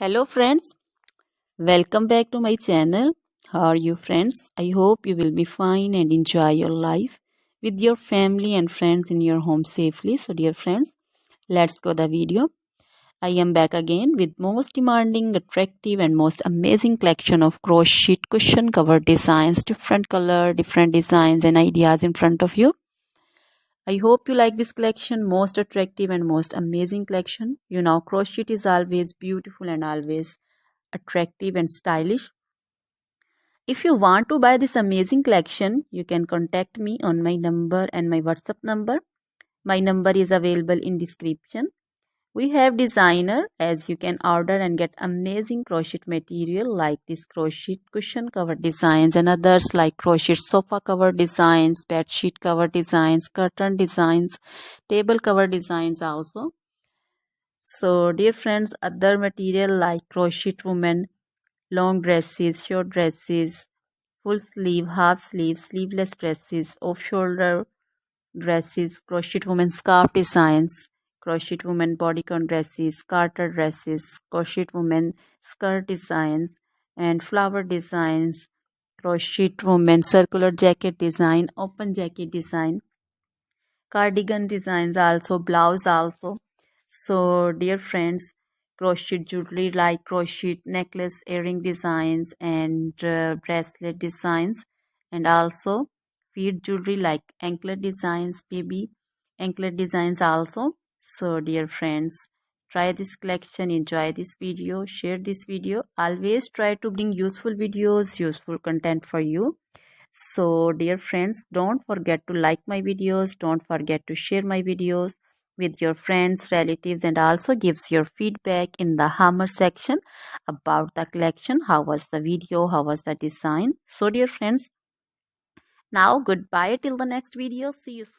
Hello friends, welcome back to my channel. How are you friends? I hope you will be fine and enjoy your life with your family and friends in your home safely. So dear friends, let's go the video. I am back again with most demanding, attractive and most amazing collection of crochet cushion cover designs, different color, different designs and ideas in front of you. I hope you like this collection, most attractive and most amazing collection. You know, crochet is always beautiful and always attractive and stylish. If you want to buy this amazing collection, you can contact me on my number and my WhatsApp number. My number is available in description. We have designer as you can order and get amazing crochet material like this crochet cushion cover designs and others like crochet sofa cover designs, bed sheet cover designs, curtain designs, table cover designs also. So dear friends, other material like crochet woman, long dresses, short dresses, full sleeve, half sleeve, sleeveless dresses, off shoulder dresses, crochet woman scarf designs, crochet woman bodycon dresses, garter dresses, crochet woman skirt designs, and flower designs, crochet woman circular jacket design, open jacket design, cardigan designs also, blouse also. So dear friends, crochet jewelry like crochet necklace, earring designs and bracelet designs, and also feet jewelry like anklet designs, baby anklet designs also. So dear friends, try this collection, enjoy this video, share this video. Always try to bring useful videos, useful content for you. So dear friends, don't forget to like my videos, don't forget to share my videos with your friends, relatives, and also gives your feedback in the hammer section about the collection. How was the video, how was the design? So dear friends, now goodbye till the next video. See you soon.